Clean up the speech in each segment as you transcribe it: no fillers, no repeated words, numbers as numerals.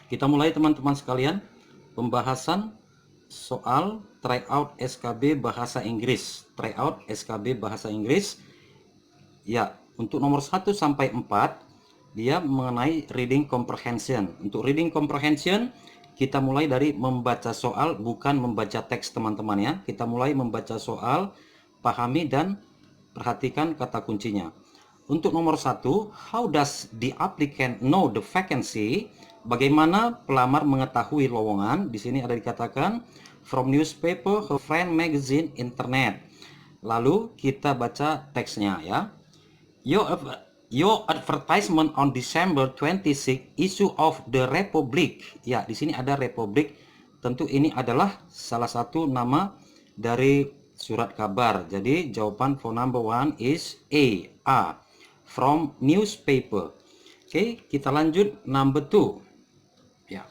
Kita mulai teman-teman sekalian pembahasan soal tryout SKB bahasa Inggris. Tryout SKB bahasa Inggris. Ya, untuk nomor 1 sampai 4 dia mengenai reading comprehension. Untuk reading comprehension kita mulai dari membaca soal, bukan membaca teks teman-teman ya. Kita mulai membaca soal, pahami dan perhatikan kata kuncinya. Untuk nomor 1, how does the applicant know the vacancy? Bagaimana pelamar mengetahui lowongan? Di sini ada dikatakan from newspaper, her friend, magazine, internet. Lalu kita baca teksnya ya. Your advertisement on December 26 issue of the Republic. Ya, di sini ada Republik. Tentu ini adalah salah satu nama dari surat kabar. Jadi jawaban for number 1 is A. From newspaper. Oke, kita lanjut number 2. Ya.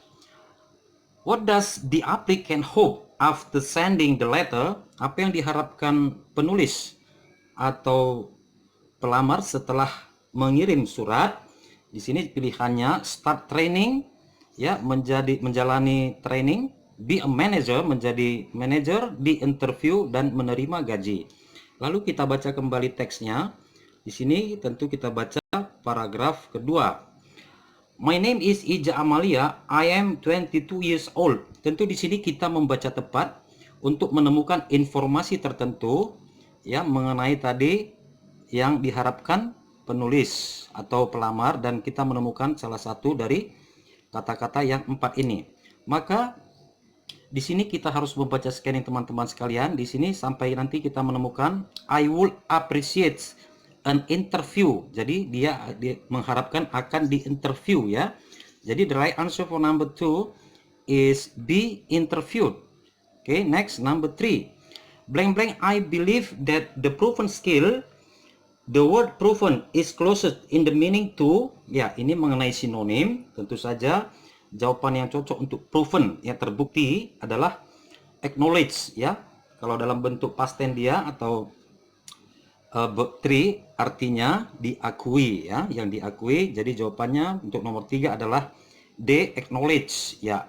What does the applicant hope after sending the letter? Apa yang diharapkan penulis atau pelamar setelah mengirim surat? Di sini pilihannya start training, ya, menjalani training, be a manager, menjadi manager, di interview dan menerima gaji. Lalu kita baca kembali teksnya. Di sini tentu kita baca paragraf kedua. My name is Ija Amalia. I am 22 years old. Tentu di sini kita membaca tepat untuk menemukan informasi tertentu ya mengenai tadi yang diharapkan penulis atau pelamar, dan kita menemukan salah satu dari kata-kata yang 4 ini. Maka di sini kita harus membaca scanning teman-teman sekalian. Di sini sampai nanti kita menemukan I would appreciate an interview. Jadi dia mengharapkan akan diinterview ya. Jadi the right answer for number 2 is be interviewed. Okay, next number 3. Blank blank, I believe that the proven skill. The word proven is closest in the meaning to. Ya, ini mengenai sinonim. Tentu saja jawaban yang cocok untuk proven, yang terbukti, adalah acknowledge ya. Kalau dalam bentuk past tense dia atau verb 3 artinya diakui ya, yang diakui. Jadi jawabannya untuk nomor 3 adalah they acknowledge ya.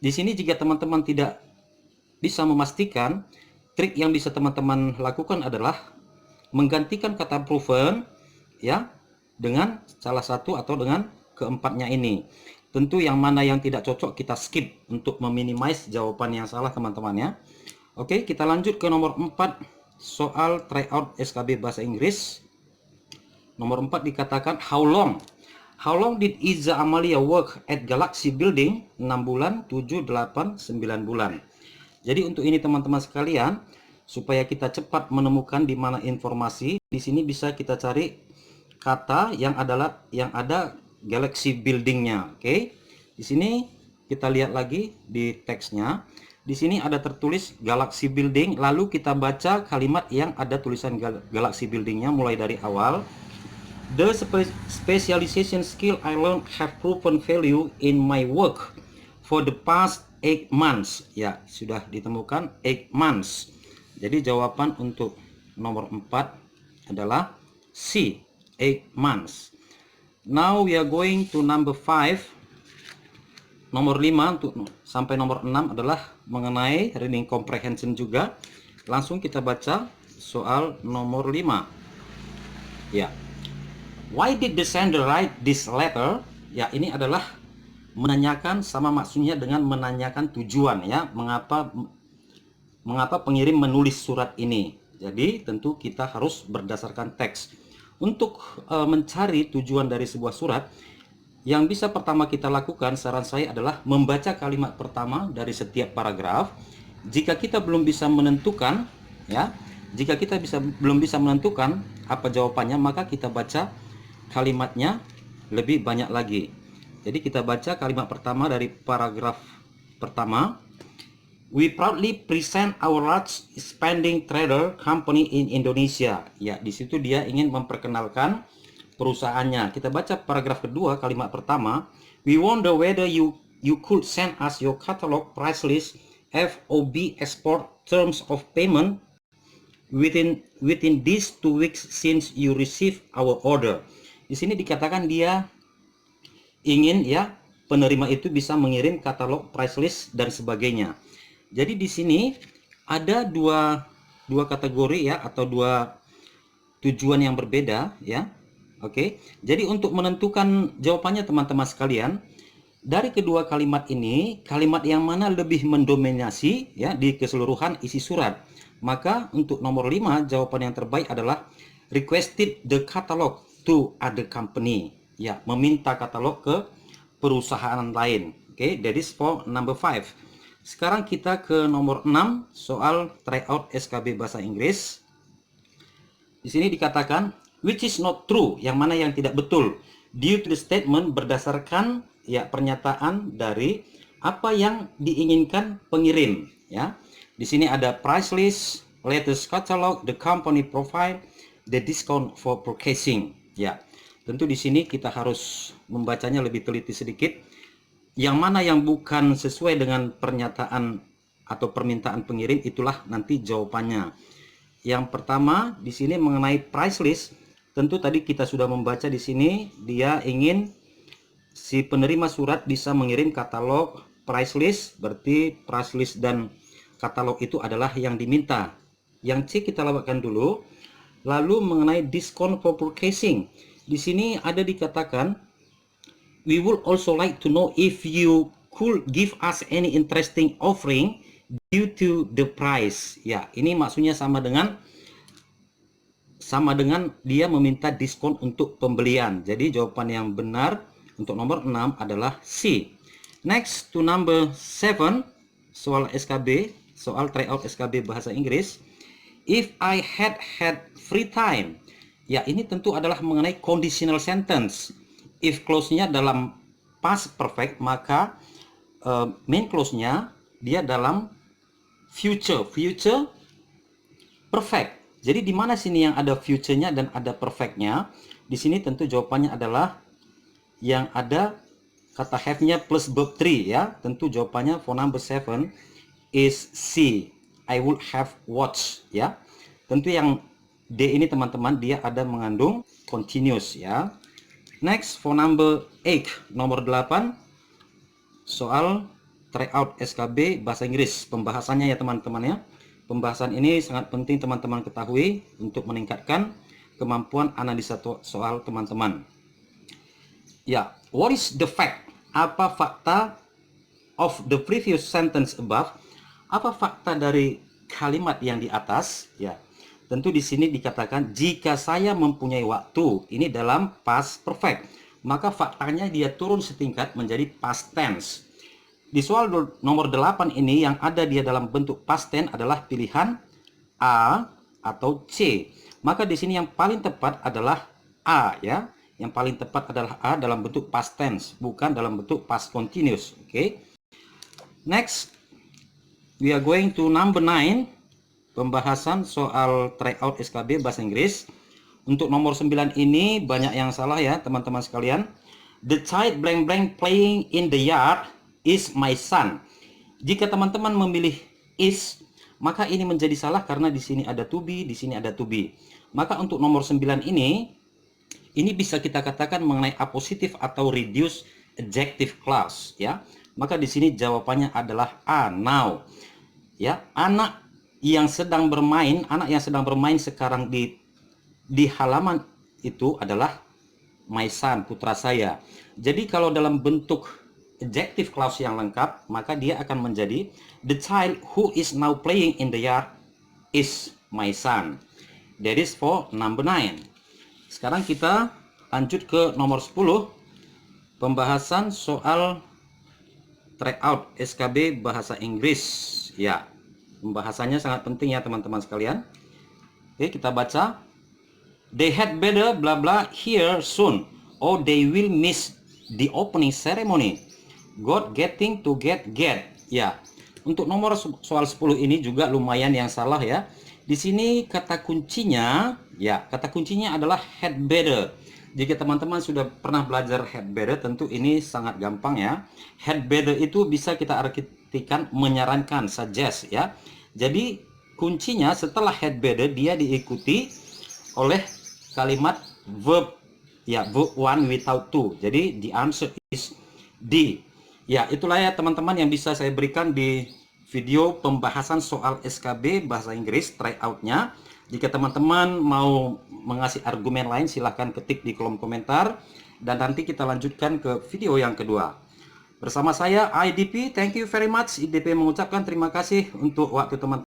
Di sini jika teman-teman tidak bisa memastikan, trik yang bisa teman-teman lakukan adalah menggantikan kata proven ya dengan salah satu atau dengan keempatnya ini. Tentu yang mana yang tidak cocok kita skip untuk meminimize jawaban yang salah teman-teman ya. Oke, kita lanjut ke nomor 4. Soal tryout SKB bahasa Inggris. Nomor 4 dikatakan how long did Iza Amalia work at Galaxy Building? 6 bulan, 7, 8, 9 bulan. Jadi untuk ini teman-teman sekalian, supaya kita cepat menemukan di mana informasi, di sini bisa kita cari kata yang ada Galaxy Buildingnya. Oke. Di sini kita lihat lagi di teksnya. Di sini ada tertulis Galaxy Building, lalu kita baca kalimat yang ada tulisan Galaxy Buildingnya mulai dari awal. The specialization skill I learned have proven value in my work for the past 8 months. Ya, sudah ditemukan 8 months. Jadi jawaban untuk nomor 4 adalah C, 8 months. Now we are going to number 5. Nomor 5 untuk sampai nomor 6 adalah mengenai reading comprehension juga. Langsung kita baca soal nomor 5. Ya. Why did the sender write this letter? Ya, ini adalah menanyakan, sama maksudnya dengan menanyakan tujuan ya. Mengapa pengirim menulis surat ini? Jadi tentu kita harus berdasarkan teks. Untuk mencari tujuan dari sebuah surat, yang bisa pertama kita lakukan, saran saya adalah membaca kalimat pertama dari setiap paragraf. Jika kita belum bisa menentukan ya, belum bisa menentukan apa jawabannya, maka kita baca kalimatnya lebih banyak lagi. Jadi kita baca kalimat pertama dari paragraf pertama. We proudly present our large expanding trader company in Indonesia. Ya, di situ dia ingin memperkenalkan perusahaannya. Kita baca paragraf kedua kalimat pertama. We wonder whether you could send us your catalog price list, FOB export terms of payment within these 2 weeks since you receive our order. Di sini dikatakan dia ingin ya penerima itu bisa mengirim katalog, price list dan sebagainya. Jadi di sini ada dua kategori ya, atau dua tujuan yang berbeda ya. Oke. Jadi untuk menentukan jawabannya teman-teman sekalian, dari kedua kalimat ini, kalimat yang mana lebih mendominasi ya di keseluruhan isi surat? Maka untuk nomor 5, jawaban yang terbaik adalah requested the catalog to other company. Ya, meminta katalog ke perusahaan lain. Oke, that is for number 5. Sekarang kita ke nomor 6, soal tryout SKB bahasa Inggris. Di sini dikatakan which is not true, yang mana yang tidak betul, due to the statement, berdasarkan ya pernyataan dari apa yang diinginkan pengirim ya. Di sini ada price list, latest catalog, the company profile, the discount for purchasing ya. Tentu di sini kita harus membacanya lebih teliti sedikit. Yang mana yang bukan sesuai dengan pernyataan atau permintaan pengirim, itulah nanti jawabannya. Yang pertama di sini mengenai price list, tentu tadi kita sudah membaca di sini dia ingin si penerima surat bisa mengirim katalog, price list, berarti price list dan katalog itu adalah yang diminta. Yang C kita lewatkan dulu. Lalu mengenai discount for purchasing, di sini ada dikatakan we would also like to know if you could give us any interesting offering due to the price. Ya, ini maksudnya sama dengan dia meminta diskon untuk pembelian. Jadi jawaban yang benar untuk nomor 6 adalah C. Next to number 7, soal SKB, soal tryout SKB bahasa Inggris. If I had free time. Ya, ini tentu adalah mengenai conditional sentence. If clause-nya dalam past perfect, maka main clause-nya dia dalam future perfect. Jadi di mana sini yang ada future-nya dan ada perfect-nya? Di sini tentu jawabannya adalah yang ada kata have-nya plus verb 3 ya. Tentu jawabannya for number 7 is C. I would have watched ya. Tentu yang D ini teman-teman dia ada mengandung continuous ya. Next for number 8, nomor 8, soal tryout SKB bahasa Inggris. Pembahasannya ya teman-teman ya. Pembahasan ini sangat penting teman-teman ketahui untuk meningkatkan kemampuan analisa soal teman-teman. Ya, what is the fact? Apa fakta of the previous sentence above? Apa fakta dari kalimat yang di atas? Ya, tentu di sini dikatakan jika saya mempunyai waktu, ini dalam past perfect, maka faktanya dia turun setingkat menjadi past tense. Di soal nomor 8 ini yang ada dia dalam bentuk past tense adalah pilihan A atau C. Maka di sini yang paling tepat adalah A ya. Yang paling tepat adalah A dalam bentuk past tense, bukan dalam bentuk past continuous. Oke. Next, we are going to number 9, pembahasan soal tryout SKB bahasa Inggris. Untuk nomor 9 ini banyak yang salah ya teman-teman sekalian. The child blank blank playing in the yard is my son. Jika teman-teman memilih is, maka ini menjadi salah karena di sini ada to be, di sini ada to be. Maka untuk nomor 9 ini bisa kita katakan mengenai apositif atau reduced adjective clause ya. Maka di sini jawabannya adalah A, now. Ya, anak yang sedang bermain sekarang di halaman itu adalah my son, putra saya. Jadi kalau dalam bentuk adjective clause yang lengkap, maka dia akan menjadi the child who is now playing in the yard is my son. That is for number 9. Sekarang kita lanjut ke nomor 10, pembahasan soal tryout SKB bahasa Inggris. Ya, pembahasannya sangat penting ya teman-teman sekalian. Oke, kita baca. They had better blah blah here soon, or they will miss the opening ceremony. Got getting to get. Ya, untuk nomor soal 10 ini juga lumayan yang salah ya. Di sini kata kuncinya adalah had better. Jika teman-teman sudah pernah belajar had better, tentu ini sangat gampang ya. Had better itu bisa kita artikan menyarankan, suggest ya. Jadi kuncinya setelah had better dia diikuti oleh kalimat verb ya, verb one without to. Jadi the answer is D. Ya, itulah ya teman-teman yang bisa saya berikan di video pembahasan soal SKB Bahasa Inggris tryout-nya. Jika teman-teman mau mengasih argumen lain, silahkan ketik di kolom komentar. Dan nanti kita lanjutkan ke video yang kedua. Bersama saya IDP, thank you very much. IDP mengucapkan terima kasih untuk waktu teman-teman.